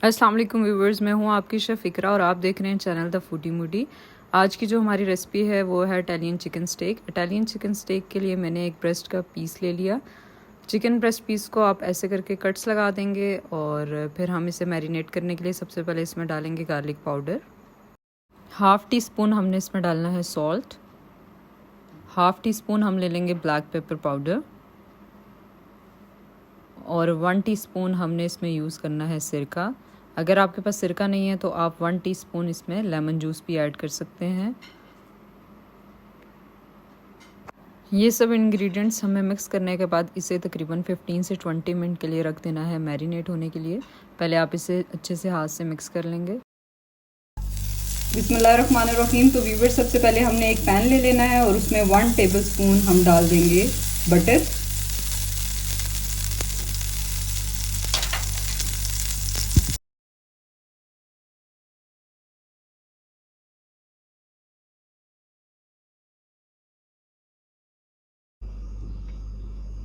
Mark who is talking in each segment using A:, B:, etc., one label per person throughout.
A: अस्सलाम वालेकुम व्यूवर्स, मैं हूँ आपकी शेफ़ इकरा और आप देख रहे हैं चैनल द फूडी मूडी। आज की जो हमारी रेसिपी है वो है Italian chicken steak. Italian chicken steak के लिए मैंने एक ब्रेस्ट का पीस ले लिया। चिकन ब्रेस्ट पीस को आप ऐसे करके कट्स लगा देंगे और फिर हम इसे मैरिनेट करने के लिए सबसे पहले इसमें डालेंगे garlic powder. Half tea spoon हमने इसमें डालना है सॉल्ट। हाफ़ टी स्पून हम ले लेंगे ब्लैक पेपर पाउडर और 1 टीस्पून हमने इसमें यूज़ करना है सिरका। अगर आपके पास सिरका नहीं है तो आप 1 टीस्पून इसमें लेमन जूस भी ऐड कर सकते हैं। ये सब इंग्रेडिएंट्स हमें मिक्स करने के बाद इसे तकरीबन 15 से 20 मिनट के लिए रख देना है मैरिनेट होने के लिए। पहले आप इसे अच्छे से हाथ से मिक्स कर लेंगे।
B: बिस्मिल्लाहिर्रहमानिर्रहीम। तो व्यूवर, सबसे पहले हमने एक पैन ले लेना है और उसमें 1 टेबलस्पून हम डाल देंगे बटर।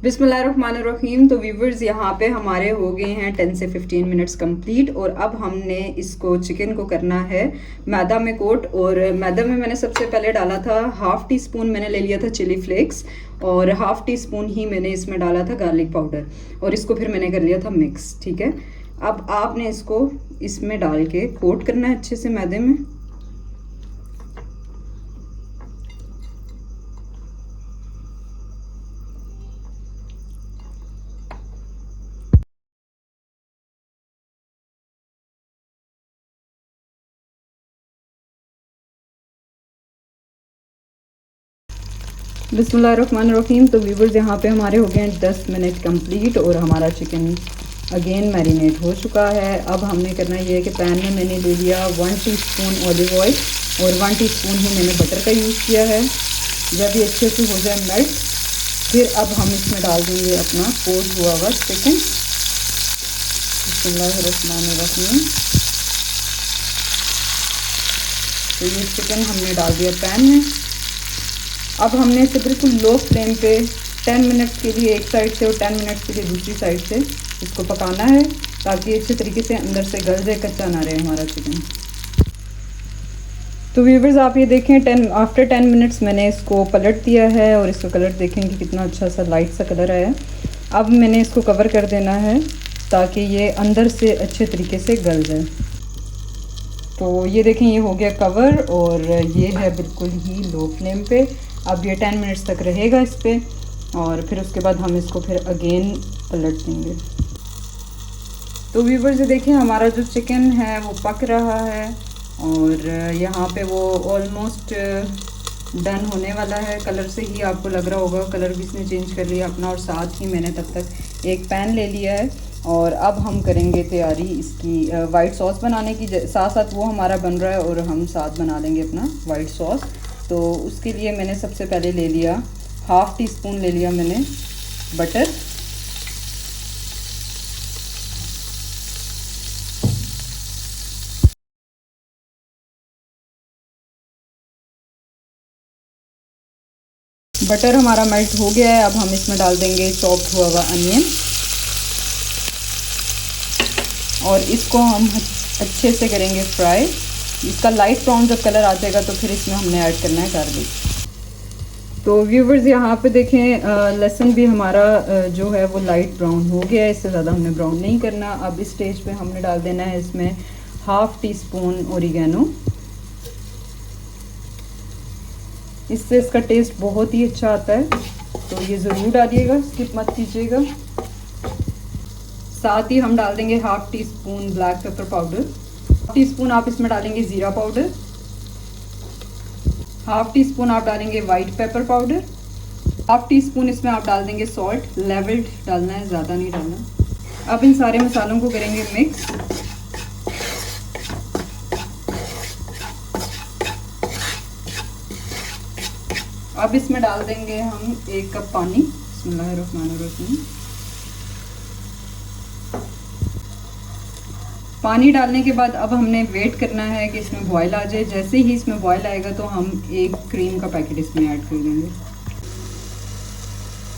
B: बिस्मिल्लाहिर्रहमानिर्रहीम। तो व्यूवर्स, यहाँ पे हमारे हो गए हैं 10 से 15 मिनट्स कंप्लीट और अब हमने इसको चिकन को करना है मैदा में कोट। और मैदा में मैंने सबसे पहले डाला था हाफ़ टी स्पून, मैंने ले लिया था चिली फ्लेक्स और हाफ़ टी स्पून ही मैंने इसमें डाला था गार्लिक पाउडर और इसको फिर मैंने कर लिया था मिक्स। ठीक है, अब आपने इसको इसमें डाल के कोट करना है अच्छे से मैदे में। बिस्मिल्लाहिर्रहमानिर्रहीम। तो व्यूवर्स, यहाँ पे हमारे हो गए हैं 10 मिनट कंप्लीट और हमारा चिकन अगेन मैरिनेट हो चुका है। अब हमने करना ये है कि पैन में मैंने ले लिया 1 टीस्पून ऑलिव ऑयल और 1 टीस्पून ही मैंने बटर का यूज़ किया है। जब ये अच्छे से हो जाए मेल्ट, फिर अब हम इसमें डाल देंगे अपना कोट हुआ हुआ चिकन। बिस्मिल्लाहिर्रहमानिर्रहीम। तो ये चिकन हमने डाल दिया पैन में। अब हमने इसे बिल्कुल लो फ्लेम पे 10 मिनट्स के लिए एक साइड से और 10 मिनट्स के लिए दूसरी साइड से इसको पकाना है ताकि अच्छे तरीके से अंदर से गल जाए, कच्चा ना रहे हमारा चिकन। तो व्यूवर्स, आप ये देखें आफ्टर 10 मिनट्स मैंने इसको पलट दिया है और इसका कलर देखेंगे कितना अच्छा सा लाइट सा कलर आया है। अब मैंने इसको कवर कर देना है ताकि ये अंदर से अच्छे तरीके से गल जाए। तो ये देखें, ये हो गया कवर और ये है बिल्कुल ही लो फ्लेम पे। अब ये 10 मिनट्स तक रहेगा इस पर और फिर उसके बाद हम इसको फिर अगेन पलट देंगे। तो व्यूवर्स, ये देखें हमारा जो चिकन है वो पक रहा है और यहाँ पे वो ऑलमोस्ट डन होने वाला है। कलर से ही आपको लग रहा होगा, कलर भी इसने चेंज कर लिया अपना। और साथ ही मैंने तब तक एक पैन ले लिया है और अब हम करेंगे तैयारी इसकी वाइट सॉस बनाने की। साथ साथ वो हमारा बन रहा है और हम साथ बना लेंगे अपना वाइट सॉस। तो उसके लिए मैंने सबसे पहले ले लिया हाफ़ टी स्पून ले लिया मैंने बटर। बटर हमारा मेल्ट हो गया है। अब हम इसमें डाल देंगे चॉप्ड हुआ हुआ अनियन और इसको हम अच्छे से करेंगे फ्राई। इसका लाइट ब्राउन जब कलर आ जाएगा तो फिर इसमें हमने ऐड करना है गार्लिक। तो व्यूवर्स, यहाँ पे देखें लहसुन भी हमारा जो है वो लाइट ब्राउन हो गया है। इससे ज़्यादा हमने ब्राउन नहीं करना। अब इस स्टेज पे हमने डाल देना है इसमें हाफ़ टी स्पून ओरिगेनो। इससे इसका टेस्ट बहुत ही अच्छा आता है, तो ये ज़रूर डालिएगा, स्किप मत कीजिएगा। साथ ही हम डाल देंगे half tea spoon black pepper powder. Tea spoon आप इसमें डालेंगे ज़ीरा पाउडर। हाफ़ टी स्पून आप डालेंगे white pepper powder. Half tea spoon इसमें आप डाल देंगे सॉल्ट। लेवल्ड डालना है, ज़्यादा नहीं डालना। अब इन सारे मसालों को करेंगे मिक्स। अब इसमें डाल देंगे हम 1 कप पानी। बिस्मिल्लाहिर्रहमानिर्रहीम। पानी डालने के बाद अब हमने वेट करना है कि इसमें बॉयल आ जाए। जैसे ही इसमें बॉयल आएगा तो हम एक क्रीम का पैकेट इसमें ऐड कर देंगे।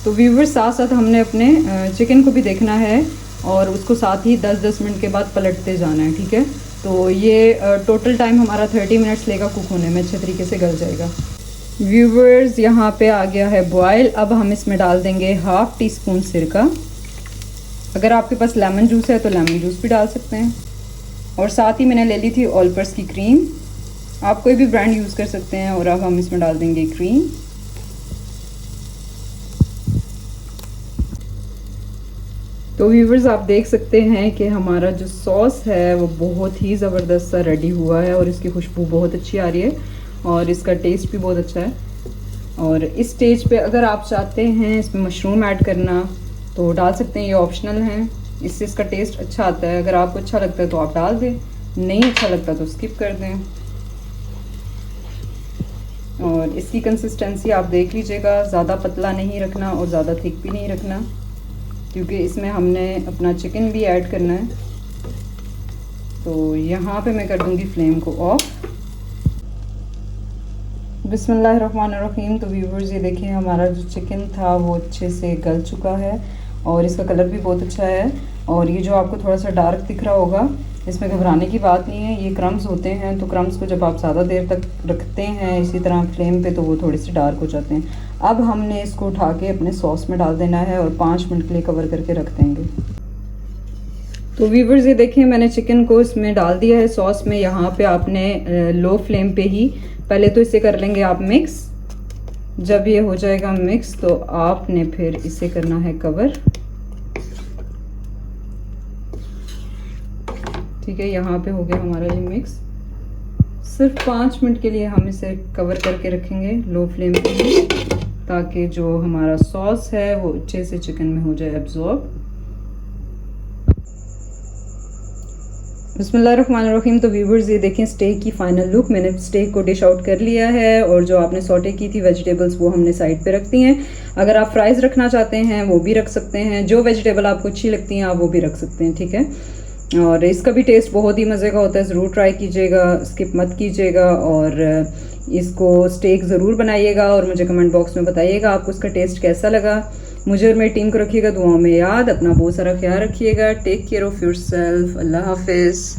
B: तो व्यूवर्स, साथ साथ हमने अपने चिकन को भी देखना है और उसको साथ ही 10-10 मिनट के बाद पलटते जाना है, ठीक है। तो ये टोटल टाइम हमारा 30 मिनट्स लेगा कुक होने में, अच्छे तरीके से गल जाएगा। व्यूवर्स, यहाँ पे आ गया है बॉयल। अब हम इसमें डाल देंगे 1/2 टीस्पून सिरका। अगर आपके पास लेमन जूस है तो लेमन जूस भी डाल सकते हैं। और साथ ही मैंने ले ली थी ऑलपर्स की क्रीम, आप कोई भी ब्रांड यूज़ कर सकते हैं। और अब हम इसमें डाल देंगे क्रीम। तो व्यूवर्स, आप देख सकते हैं कि हमारा जो सॉस है वो बहुत ही ज़बरदस्त सा रेडी हुआ है और इसकी खुशबू बहुत अच्छी आ रही है और इसका टेस्ट भी बहुत अच्छा है। और इस स्टेज पे अगर आप चाहते हैं इसमें मशरूम ऐड करना तो डाल सकते हैं, ये ऑप्शनल हैं। इससे इसका टेस्ट अच्छा आता है। अगर आपको अच्छा लगता है तो आप डाल दें, नहीं अच्छा लगता तो स्किप कर दें। और इसकी कंसिस्टेंसी आप देख लीजिएगा, ज़्यादा पतला नहीं रखना और ज़्यादा थिक भी नहीं रखना, क्योंकि इसमें हमने अपना चिकन भी ऐड करना है। तो यहाँ पे मैं कर दूँगी फ्लेम को ऑफ। बिस्मिल्लाहिर्रहमानिर्रहीम। तो व्यूवर्स, ये देखिए हमारा जो चिकन था वो अच्छे से गल चुका है और इसका कलर भी बहुत अच्छा है। और ये जो आपको थोड़ा सा डार्क दिख रहा होगा, इसमें घबराने की बात नहीं है, ये क्रम्स होते हैं। तो क्रम्स को जब आप ज़्यादा देर तक रखते हैं इसी तरह फ्लेम पे तो वो थोड़े से डार्क हो जाते हैं। अब हमने इसको उठा के अपने सॉस में डाल देना है और 5 मिनट के लिए कवर करके रख देंगे। तो व्यूवर्स, ये देखिए मैंने चिकन को इसमें डाल दिया है सॉस में। यहाँ पे आपने लो फ्लेम पे ही पहले तो इसे कर लेंगे आप मिक्स। जब ये हो जाएगा मिक्स तो आपने फिर इसे करना है कवर, ठीक है। यहाँ पे हो गया हमारा ये मिक्स। सिर्फ 5 मिनट के लिए हम इसे कवर करके रखेंगे लो फ्लेम पे ही, ताकि जो हमारा सॉस है वो अच्छे से चिकन में हो जाए एब्जॉर्ब। बिस्मिल्लाहिर्रहमानिर्रहीम। तो व्यूवर्स, ये देखें स्टेक की फाइनल लुक। मैंने स्टेक को डिश आउट कर लिया है और जो आपने सॉटे की थी वेजिटेबल्स वो हमने साइड पे रख दी हैं। अगर आप फ्राइज़ रखना चाहते हैं वो भी रख सकते हैं, जो वेजिटेबल आपको अच्छी लगती हैं आप वो भी रख सकते हैं, ठीक है। और इसका भी टेस्ट बहुत ही मज़े का होता है, ज़रूर ट्राई कीजिएगा, स्किप मत कीजिएगा। और इसको स्टेक ज़रूर बनाइएगा और मुझे कमेंट बॉक्स में बताइएगा आपको इसका टेस्ट कैसा लगा। मुझे और मेरी टीम को रखिएगा दुआओं में याद। अपना बहुत सारा ख्याल रखिएगा। Take care of yourself. अल्लाह हाफिज़।